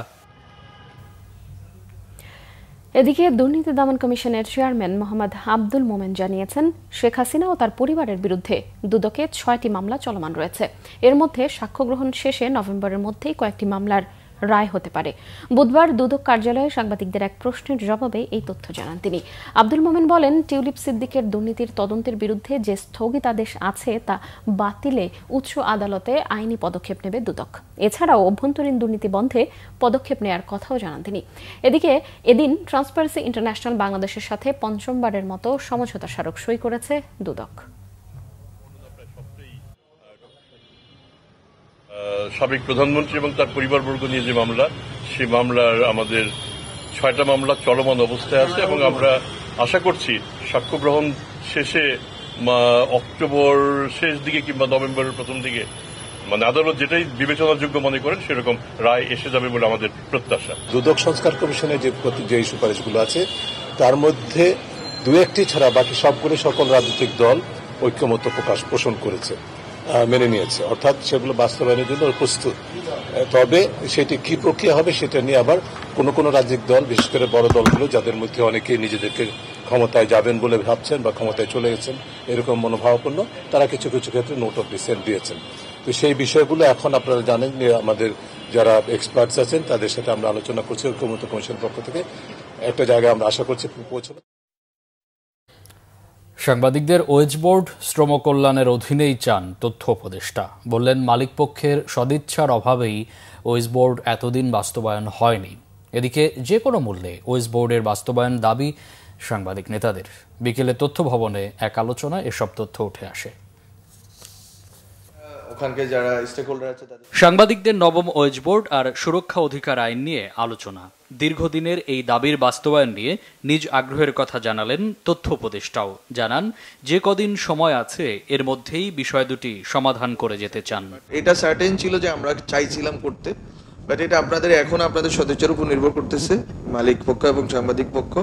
এদিকে দুর্নীতি দমন কমিশনের চেয়ারম্যান মোহাম্মদ আব্দুল মোমেন জানিয়েছেন, শেখ হাসিনা ও তার পরিবারের বিরুদ্ধে দুদকে ৬টি মামলা চলমান রয়েছে। এর মধ্যে সাক্ষ্য গ্রহণ শেষে নভেম্বরের মধ্যেই কয়েকটি মামলার রায় হতে পারে। বুধবার দুদক কার্যালয়ে সাংবাদিকদের এক প্রশ্নের জবাবে এই তথ্য জানান তিনি। আব্দুল মোমেন বলেন, টিউলিপ সিদ্দিকের দুর্নীতির তদন্তের বিরুদ্ধে যে স্থগিতাদেশ আছে তা বাতিলে উচ্চ আদালতে আইনি পদক্ষেপ নেবে দুদক। এছাড়াও অভ্যন্তরীণ দুর্নীতি বন্ধে পদক্ষেপ নেওয়ার কথাও জানান তিনি। এদিকে এদিন ট্রান্সপারেন্সি ইন্টারন্যাশনাল বাংলাদেশের সাথে পঞ্চমবারের মতো সমঝোতা স্মারক সই করেছে দুদক। সাবেক প্রধানমন্ত্রী এবং তার পরিবারবর্গ নিয়ে যে মামলা, সেই মামলার আমাদের ৬টা মামলা চলমান অবস্থায় আছে এবং আমরা আশা করছি সাক্ষ্য গ্রহণ শেষে অক্টোবর শেষ দিকে কিংবা নভেম্বরের প্রথম দিকে আদালত যেটাই বিবেচনার যোগ্য মনে করেন সেরকম রায় এসে যাবে বলে আমাদের প্রত্যাশা। দুদক সংস্কার কমিশনের যে সুপারিশগুলো আছে তার মধ্যে ২-১টি ছাড়া বাকি সবগুলো সকল রাজনৈতিক দল ঐক্যমত্য পোষণ করেছে, মেনে নিয়েছে, অর্থাৎ সেগুলো বাস্তবায়নের জন্য প্রস্তুত। তবে সেটি কি প্রক্রিয়া হবে সেটা নিয়ে আবার কোনো রাজনৈতিক দল, বিশেষ করে বড় দলগুলো যাদের মধ্যে অনেকেই নিজেদেরকে ক্ষমতায় যাবেন বলে ভাবছেন বা ক্ষমতায় চলে গেছেন এরকম মনোভাবাপন্ন, তারা কিছু ক্ষেত্রে নোট অফ ডিসেন্ট দিয়েছেন। তো সেই বিষয়গুলো এখন আপনারা জানেন যে আমাদের যারা এক্সপার্টস আছেন তাদের সাথে আমরা আলোচনা করছি ঐক্যমত্য কমিশনের পক্ষ থেকে। একটা জায়গায় আমরা আশা করছি পৌঁছানো। সাংবাদিকদের ওয়েজ বোর্ড শ্রম কল্যাণের অধীনেই চান তথ্য উপদেষ্টা। বললেন, মালিকপক্ষের সদিচ্ছার অভাবেই ওয়েজ বোর্ড এতদিন বাস্তবায়ন হয়নি। এদিকে যে কোনো মূল্যে ওয়েজ বোর্ডের বাস্তবায়ন দাবি সাংবাদিক নেতাদের। বিকেলে তথ্য ভবনে এক আলোচনায় এসব তথ্য উঠে আসে। সাংবাদিকদের নবম ওয়েজ বোর্ড আর সুরক্ষা অধিকার আইন নিয়ে আলোচনা। দীর্ঘদিনের এই দাবির বাস্তবায়ন নিয়ে নিজ আগ্রহের কথা জানালেন তথ্য উপদেষ্টাও। জানান, যে কদিন সময় আছে এর মধ্যেই বিষয় দুটি সমাধান করে যেতে চান। এটা সার্টেন ছিল যে আমরা চাইছিলাম করতে, বাট এটা আপনাদের সদস্যের উপর নির্ভর করতেছে, মালিক পক্ষ এবং সাংবাদিক পক্ষ।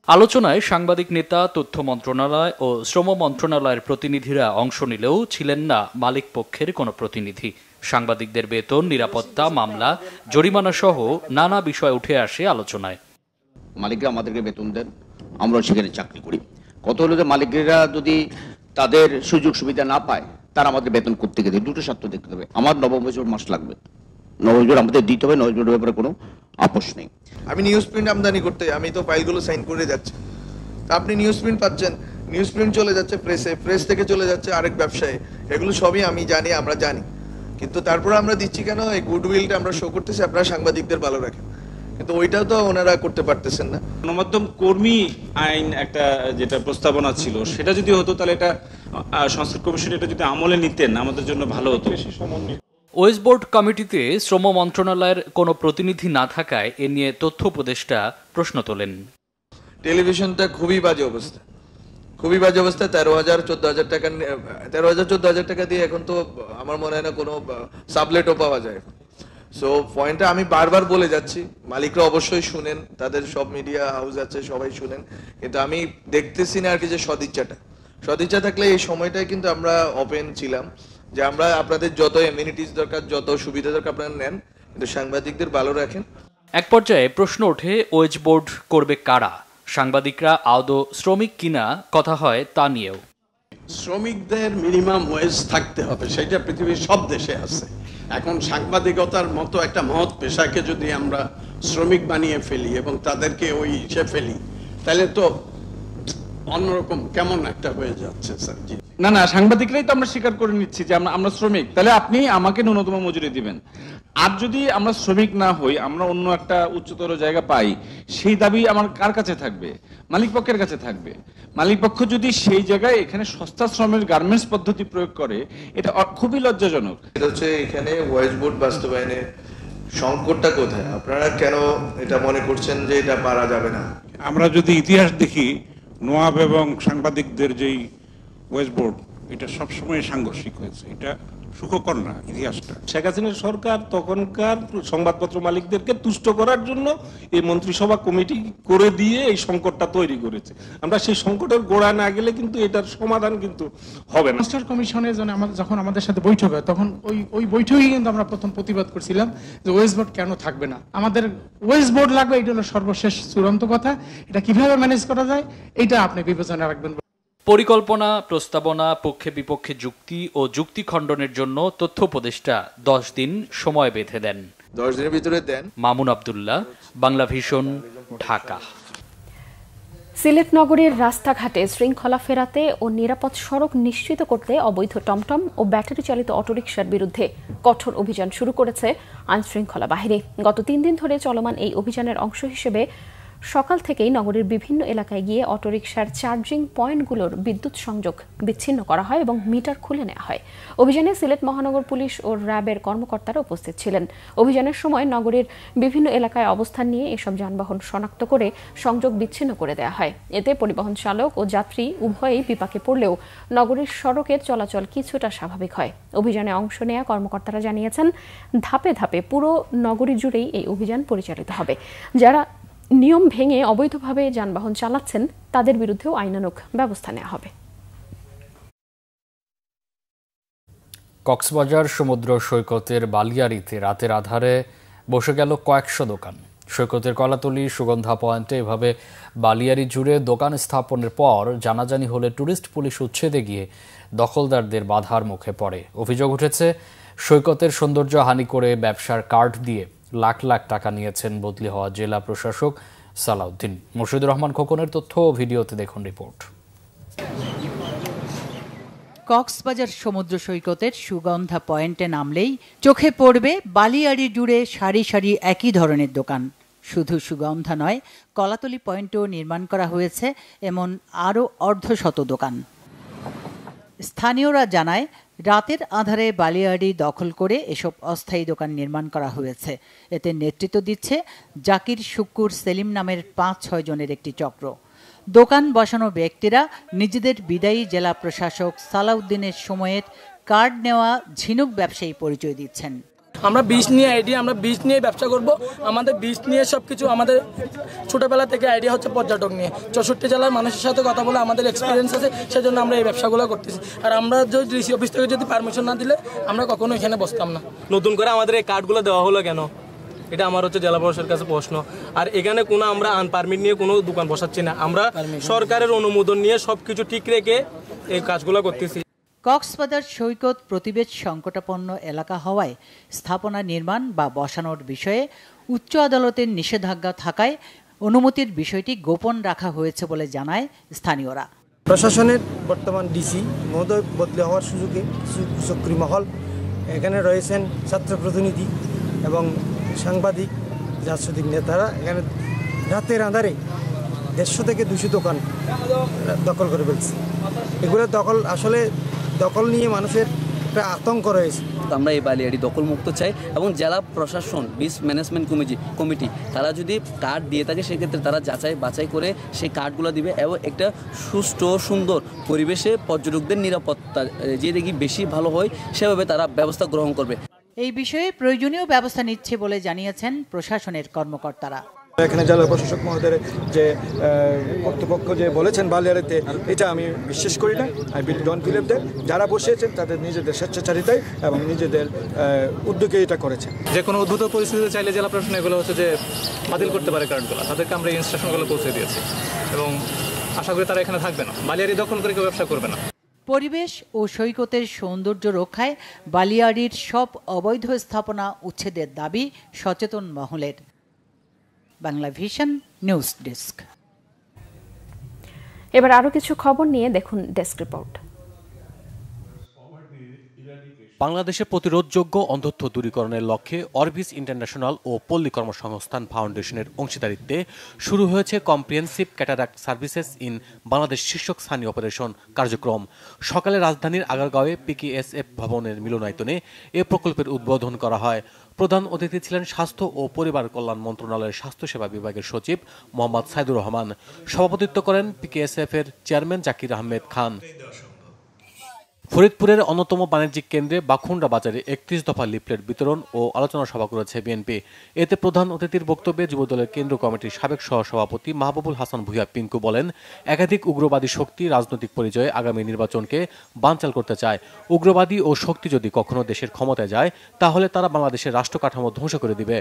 আলোচনায় সাংবাদিক নেতা, তথ্য মন্ত্রণালয় ও শ্রম মন্ত্রণালয়ের প্রতিনিধিরা অংশ নিলেও ছিলেন না মালিক পক্ষের কোনো প্রতিনিধি। সাংবাদিকদের বেতন, নিরাপত্তা, মামলা, জরিমানা সহ নানা বিষয় উঠে আসে আলোচনায়। মালিকরা আমাদেরকে বেতন দেন, আমরাও সেখানে চাকরি করি। কত হলো যে মালিকরা যদি তাদের সুযোগ সুবিধা না পায়, তারা আমাদের বেতন করতে গেলে দুটো স্বার্থ দেখতে হবে। আমার নবম বছর মাস লাগবে, নবম বছর আমাদের দিতে হবে, নবম বছরের ব্যাপারে কোনো আপোষ নেই। আমি নিউজ প্রিন্ট আমদানি করতে, আমি তো ফাইলগুলো সাইন করে যাচ্ছি, আপনি নিউজ প্রিন্ট পাচ্ছেন, নিউজ প্রিন্ট চলে যাচ্ছে প্রেসে, প্রেস থেকে চলে যাচ্ছে আরেক ব্যবসায়ী, এগুলো সবই আমি জানি, আমরা জানি, কিন্তু তারপরে আমরা দিচ্ছি কেন? এই গুডউইলটা আমরা শো করতেছি, আপনারা সাংবাদিকদের ভালো রাখেন, কিন্তু ওইটাও তো ওনারা করতে পারতেছেন না। গণমাধ্যম কর্মী আইন একটা যেটা প্রস্তাবনা ছিল, সেটা যদি হতো তাহলে এটা সংস্কার কমিশন এটা যদি আমলে নিতেন আমাদের জন্য ভালো হতো। ওয়েজ বোর্ড কমিটিতে শ্রম মন্ত্রণালয়ের কোনো প্রতিনিধি না থাকায় এ নিয়ে তথ্য উপদেষ্টা প্রশ্ন তোলেন। টেলিভিশনটা খুবই বাজে অবস্থা, 13,000-14,000 টাকা, 13,000-14,000 টাকা দিয়ে এখন তো আমার মনে হয় না কোনো সাবলেটও পাওয়া যায়। সো পয়েন্টটা আমি বারবার বলে যাচ্ছি, মালিকরা অবশ্যই শুনেন, তাদের সব মিডিয়া হাউস আছে, সবাই শুনেন, কিন্তু আমি দেখতেছি না আর কি যে সদিচ্ছা থাকলে এই সময়টায় কিন্তু আমরা ওপেন ছিলাম যে আমরা আপনাদের যত এমিনিটিস দরকার, যত সুবিধা দরকার আপনারা নেন, কিন্তু সাংবাদিকদের ভালো রাখেন। এক পর্যায়ে প্রশ্ন ওঠে, ওয়েজ বোর্ড করবে কারা? সাংবাদিকরা আদৌ শ্রমিক কিনা কথা হয় তা নিয়েও। শ্রমিকদের মিনিমাম ওয়েজ থাকতে হবে, সেটা পৃথিবীর সব দেশে আছে। এখন সাংবাদিকতার মতো একটা মহৎ পেশাকে যদি আমরা শ্রমিক বানিয়ে ফেলি এবং তাদেরকে ওই ফেলি, তাহলে তো অন্যরকম কেমন একটা হয়ে যাচ্ছে স্যার। জি না সাংবাদিকরাই তো আমরা স্বীকার করে নিচ্ছি যে আমরা শ্রমিক, তাহলে আপনি আমাকে ন্যূনতম মজুরি দিবেন। আর যদি আমরা শ্রমিক না হই, আমরা অন্য একটা উচ্চতর জায়গা পাই, সেই দাবি আমার কার কাছে থাকবে? মালিক পক্ষের কাছে থাকবে। মালিক পক্ষ যদি সেই জায়গায় এখানে সস্তা শ্রমের গার্মেন্টস পদ্ধতি প্রয়োগ করে, এটা খুবই লজ্জাজনক। এটা হচ্ছে এখানে ওয়েজ বোর্ড বাস্তবায়নের সংকটটা কোথায়? আপনারা কেন এটা মনে করছেন যে এটা পারা যাবে না? আমরা যদি ইতিহাস দেখি, নোয়াব এবং সাংবাদিকদের যেই ওয়েজ বোর্ড, এটা সবসময় সাংঘর্ষিক হয়েছে, এটা সুখকর না ইতিহাসটা। শেখ হাসিনার সরকার তখনকার সংবাদপত্র মালিকদেরকে তুষ্ট করার জন্য এই মন্ত্রিসভা কমিটি করে দিয়ে এই সংকটটা তৈরি করেছে। আমরা সেই সংকটের গোড়ায় না গেলে কিন্তু এটার সমাধান কিন্তু হবে না। মাস্টার কমিশনের জন্য যখন আমাদের সাথে বৈঠক হয়, তখন ওই বৈঠকেই কিন্তু আমরা প্রথম প্রতিবাদ করছিলাম যে ওয়েজ বোর্ড কেন থাকবে না, আমাদের ওয়েজ বোর্ড লাগবে, এটা হলো সর্বশেষ চূড়ান্ত কথা। এটা কিভাবে ম্যানেজ করা যায় এটা আপনি বিবেচনা রাখবেন। পরিকল্পনা, প্রস্তাবনা, পক্ষে বিপক্ষে যুক্তি ও যুক্তি খণ্ডনের জন্য তথ্য উপদেষ্টা 10 দিন সময় বেঁধে দেন। 10 দিনের ভিতরে দেন। মামুন আব্দুল্লাহ, বাংলা ভিশন, ঢাকা। সিলেট নগরীর রাস্তাঘাটে শৃঙ্খলা ফেরাতে ও নিরাপদ সড়ক নিশ্চিত করতে অবৈধ টমটম ও ব্যাটারি চালিত অটোরিকশার বিরুদ্ধে কঠোর অভিযান শুরু করেছে আইনশৃঙ্খলা বাহিনী। গত 3 দিন ধরে চলমান এই অভিযানের অংশ হিসেবে সকাল থেকেই নগরীর বিভিন্ন এলাকায় গিয়ে অটোরিকশার চার্জিং পয়েন্টগুলোর বিদ্যুৎ সংযোগ বিচ্ছিন্ন করা হয় এবং মিটার খুলে নেওয়া হয়। অভিযানে সিলেট মহানগর পুলিশ ও র্যাবের কর্মকর্তারা উপস্থিত ছিলেন। অভিযানের সময় নগরীর বিভিন্ন এলাকায় অবস্থান নিয়ে এসব যানবাহন শনাক্ত করে সংযোগ বিচ্ছিন্ন করে দেওয়া হয়। এতে পরিবহন চালক ও যাত্রী উভয়ই বিপাকে পড়লেও নগরীর সড়কের চলাচল কিছুটা স্বাভাবিক হয়। অভিযানে অংশ নেওয়া কর্মকর্তারা জানিয়েছেন, ধাপে ধাপে পুরো নগরী জুড়েই এই অভিযান পরিচালিত হবে। যারা নিয়ম ভেঙে অবৈধভাবে যানবাহন চালাচ্ছেন তাদের বিরুদ্ধেও আইনানুগ ব্যবস্থা নেওয়া হবে। কক্সবাজার সমুদ্র সৈকতের বালিয়াড়িতে রাতের আধারে বসে গেল কয়েকশো দোকান। সৈকতের কলাতলি, সুগন্ধা পয়েন্টে এভাবে বালিয়াড়ি জুড়ে দোকান স্থাপনের পর জানাজানি হলে টুরিস্ট পুলিশ উচ্ছেদে গিয়ে দখলদারদের বাধার মুখে পড়ে। অভিযোগ উঠেছে, সৈকতের সৌন্দর্য হানি করে ব্যবসার কার্ড দিয়ে লাখ লাখ টাকা নিয়েছেন বদলি হওয়া জেলা প্রশাসক সালাউদ্দিন। মুর্শিদুর রহমান খোকনের তথ্য ও ভিডিওতে দেখুন রিপোর্ট। কক্সবাজার সমুদ্র সৈকতের সুগন্ধা পয়েন্টে নামলেই চোখে পড়বে বালিয়াড়ি জুড়ে সারি সারি একই ধরনের দোকান। শুধু সুগন্ধা নয়, কলাতলি পয়েন্টেও নির্মাণ করা হয়েছে এমন আরও অর্ধশত দোকান। স্থানীয়রা জানায়, রাতের আধারে বালিয়াড়ি দখল করে এসব অস্থায়ী দোকান নির্মাণ করা হয়েছে। এতে নেতৃত্ব দিচ্ছে জাকির, শুক্কুর, সেলিম নামের 5-6 জনের একটি চক্র। দোকান বসানো ব্যক্তিরা নিজেদের বিদায়ী জেলা প্রশাসক সালাউদ্দিনের সময়ের কার্ড নেওয়া ঝিনুক ব্যবসায়ী পরিচয় দিচ্ছেন। আমরা বীজ নিয়ে আইডিয়া, আমরা বীজ নিয়ে ব্যবসা করব। আমাদের বীজ নিয়ে সবকিছু, আমাদের ছোটবেলা থেকে আইডিয়া হচ্ছে পর্যটক নিয়ে। 64 জেলার মানুষের সাথে কথা বলে আমাদের এক্সপিরিয়েন্স আছে, সেজন্য আমরা এই ব্যবসাগুলো করতেছি। আর আমরা যদি ডিসি অফিস থেকে যদি পারমিশন না দিলে আমরা কখনো এখানে বসতাম না। নতুন করে আমাদের এই কার্ডগুলো দেওয়া হলো কেন, এটা আমার হচ্ছে জেলা প্রশাসনের কাছে প্রশ্ন। আর এখানে কোনো আমরা আনপারমিট নিয়ে কোনো দোকান বসাচ্ছি না, আমরা সরকারের অনুমোদন নিয়ে সবকিছু ঠিক রেখে এই কাজগুলো করতেছি। কক্সবাজার সৈকত প্রতিবেশ সংকটাপন্ন এলাকা হওয়ায় স্থাপনা নির্মাণ বা বসানোর বিষয়ে উচ্চ আদালতের নিষেধাজ্ঞা থাকায় অনুমতির বিষয়টি গোপন রাখা হয়েছে বলে জানায় স্থানীয়রা। প্রশাসনের বর্তমান ডিসি মহোদয় বদলি হওয়ার সুযোগে সক্রিয় মহল এখানে রয়েছেন, ছাত্র প্রতিনিধি এবং সাংবাদিক, রাজনৈতিক নেতারা এখানে রাতের আঁধারে 150 থেকে 200 দোকান দখল করে ফেলছে। এগুলো দখল নিয়ে মানুষের একটা আতঙ্ক রয়েছে। আমরা এই বালিয়াড়ি দখল মুক্ত চাই এবং জেলা প্রশাসন, বিচ ম্যানেজমেন্ট কমিটি তারা যদি কার্ড দিয়ে থাকে সেক্ষেত্রে তারা যাচাই বাছাই করে সেই কার্ডগুলো দিবে এবং একটা সুষ্ঠু সুন্দর পরিবেশে পর্যটকদের নিরাপত্তা যে দেখি বেশি ভালো হয় সেভাবে তারা ব্যবস্থা গ্রহণ করবে। এই বিষয়ে প্রয়োজনীয় ব্যবস্থা নিচ্ছে বলে জানিয়েছেন প্রশাসনের কর্মকর্তারা। এখানে জেলা প্রশাসক মহোদয়ের যে কর্তৃপক্ষ যে বলেছেন বালিয়াড়িতে, এটা আমি বিশ্বাস করি না। I don't believe that. যারা বসিয়েছেন তাদের নিজেদের স্বেচ্ছাচারিতায় এবং নিজেদের উদ্যোগে এটা করেছেন। যে কোনো উদ্ভূত পরিস্থিতিতে চাইলে জেলা প্রশাসন এগুলো হচ্ছে যে বাতিল করতে পারে কার্ডগুলো। তাদেরকে আমরা ইনস্ট্রাকশনগুলো পৌঁছে দিয়েছি এবং আশা করি তারা এখানে থাকবে না, বালিয়াড়ি দখল করে কেউ ব্যবসা করবে না। পরিবেশ ও সৈকতের সৌন্দর্য রক্ষায় বালিয়াড়ির সব অবৈধ স্থাপনা উচ্ছেদের দাবি সচেতন মহলের। Bangla vision news desk. এবার আরো কিছু খবর নিয়ে দেখুন ডেস্ক রিপোর্ট। বাংলাদেশে প্রতিরোধযোগ্য অন্ধত্ব দূরীকরণের লক্ষ্যে অরবিস ইন্টারন্যাশনাল ও পল্লী কর্মসংস্থান ফাউন্ডেশনের অংশীদারিত্বে শুরু হয়েছে comprehensive cataract services in Bangladesh শীর্ষক স্থানীয় অপারেশন কার্যক্রম। সকালে রাজধানীর আগারগাঁওয়ে পিকেএসএফ ভবনের মিলনায়তনে এ প্রকল্পের উদ্বোধন করা হয়। প্রধান অতিথি ছিলেন স্বাস্থ্য ও পরিবার কল্যাণ মন্ত্রণালয়ের স্বাস্থ্যসেবা বিভাগের সচিব মোহাম্মদ সাইদুর রহমান। সভাপতিত্ব করেন পিকেএসএফ এর চেয়ারম্যান জাকির আহমেদ খান। ফরিদপুরের অন্যতম বাণিজ্যিক কেন্দ্রে বাখুন্ডা বাজারে ৩১ দফা লিফলেট বিতরণ ও আলোচনা সভা করেছে বিএনপি। এতে প্রধান অতিথির বক্তব্যে যুবদলের কেন্দ্রীয় কমিটির সাবেক সহসভাপতি মাহবুবুল হাসান ভূঁইয়া পিঙ্কু বলেন, একাধিক উগ্রবাদী শক্তি রাজনৈতিক পরিচয়ে আগামী নির্বাচনকে বানচাল করতে চায়। উগ্রবাদী ও শক্তি যদি কখনো দেশের ক্ষমতায় যায় তাহলে তারা বাংলাদেশের রাষ্ট্র কাঠামো ধ্বংস করে দিবে।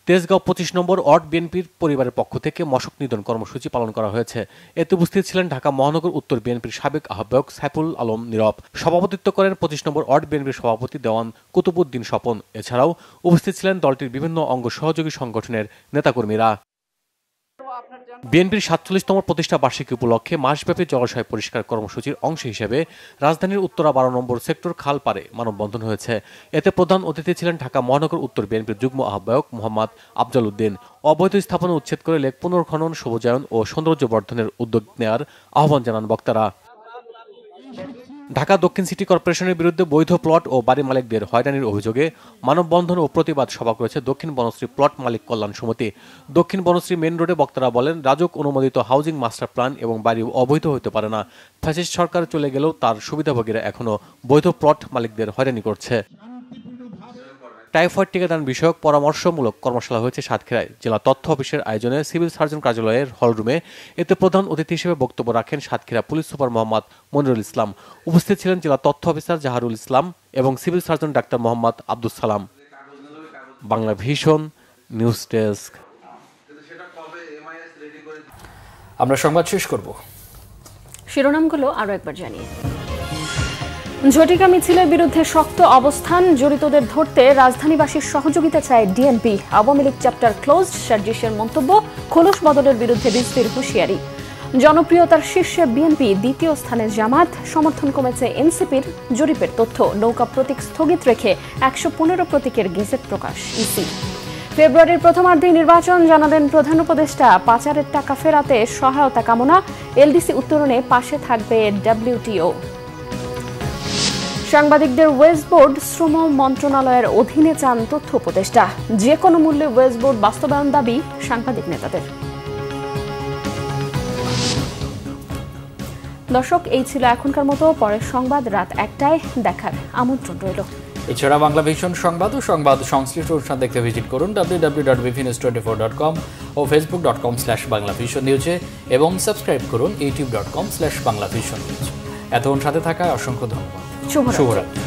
তেজগাঁও ২৫ নম্বর ওয়ার্ড বিএনপির পরিবারের পক্ষ থেকে মশক নিধন কর্মসূচি পালন করা হয়েছে। এতে উপস্থিত ছিলেন ঢাকা মহানগর উত্তর বিএনপির সাবেক আহ্বায়ক সাইফুল আলম নীরব। সভাপতিত্ব করেন ২৫ নম্বর ওয়ার্ড বিএনপির সভাপতি দেওয়ান কুতুবুদ্দিন স্বপন। এছাড়াও উপস্থিত ছিলেন দলটির বিভিন্ন অঙ্গ সহযোগী সংগঠনের নেতাকর্মীরা। বিএনপির ৪৭তম প্রতিষ্ঠা বার্ষিকী উপলক্ষে মাসব্যাপী জলাশয় পরিষ্কার কর্মসূচির অংশ হিসেবে রাজধানীর উত্তরা ১২ নম্বর সেক্টর খাল পাড়ে মানববন্ধন হয়েছে। এতে প্রধান অতিথি ছিলেন ঢাকা মহানগর উত্তর বিএনপির যুগ্ম আহ্বায়ক মোহাম্মদ আফজাল উদ্দিন। অবৈধ স্থাপনা উচ্ছেদ করে লেক পুনর্খনন, সবুজায়ন ও সৌন্দর্য বর্ধনের উদ্যোগ নেয়ার আহ্বান জানান বক্তারা। ঢাকা দক্ষিণ সিটি কর্পোরেশনের বিরুদ্ধে বৈধ প্লট ও বাড়ি মালিকদের হয়রানির অভিযোগে মানববন্ধন ও প্রতিবাদ সভা করেছে দক্ষিণ বনশ্রী প্লট মালিক কল্যাণ সমিতি। দক্ষিণ বনশ্রী মেন রোডে বক্তারা বলেন, রাজুক অনুমোদিত হাউজিং মাস্টার প্ল্যান এবং বাড়ি অবৈধ হতে পারে না। ফ্যাসিস্ট সরকার চলে গেলেও তার সুবিধাভোগীরা এখনো বৈধ প্লট মালিকদের হয়রানি করছে। টাইফয়েড টিকাদান বিষয়ক পরামর্শমূলক কর্মশালা হয়েছে সাতক্ষীরায় জেলা তথ্য অফিসের আয়োজনে সিভিল সার্জন কার্যালয়ের হলরুমে। এতে প্রধান অতিথি হিসেবে বক্তব্য রাখেন সাতক্ষীরা পুলিশ সুপার মোহাম্মদ মনিরুল ইসলাম। উপস্থিত ছিলেন জেলা তথ্য অফিসার জাহারুল ইসলাম এবং civil surgeon doctor Mohammad Abdul Salam. Bangla vision news desk. আমরা সংবাদ শেষ করব। শিরোনামগুলো আরো একবার জানিয়ে ঝটিকা মিছিলের বিরুদ্ধে শক্ত অবস্থান, জড়িতদের ধরতে রাজধানীবাসীর সহযোগিতা চায় DMP. Awami League chapter closed, সার্জিসের মন্তব্য, খোলস বদলের বিরুদ্ধে বিজেপির হুঁশিয়ারি। জনপ্রিয়তার শীর্ষে বিএনপি, দ্বিতীয় স্থানে জামাত। সমর্থন কমেছে এনসিপির, জরিপের তথ্য। নৌকা প্রতীক স্থগিত রেখে ১১৫ প্রতীকের গেজেট প্রকাশ ইসি। ফেব্রুয়ারির প্রথমার্ধে নির্বাচন, জানালেন প্রধান উপদেষ্টা। পাচারের টাকা ফেরাতে সহায়তা কামনা। এলডিসি উত্তরণে পাশে থাকবে ডব্লিউটিও। সাংবাদিকদের ওয়েজ বোর্ড শ্রম মন্ত্রণালয়ের অধীনে চান তথ্য উপদেষ্টা। যে কোনো মূল্যে ওয়েজ বোর্ড বাস্তবায়ন দাবি সাংবাদিক নেতাদের। দর্শক, এই ছিল এখনকার মতো। পরের সংবাদ রাত ১টায় দেখার আমন্ত্রণ রইল। এছাড়া বাংলা ভিশন সংবাদ ও সংবাদ সংশ্লিষ্ট অনুষ্ঠান দেখতে ভিজিট করুন www.bvnews24.com ও facebook.com/banglavisionnews এবং সাবস্ক্রাইব করুন youtube.com/banglavisionnews। এতক্ষণ সাথে থাকায় অসংখ্য ধন্যবাদ। শুভরাত্রি।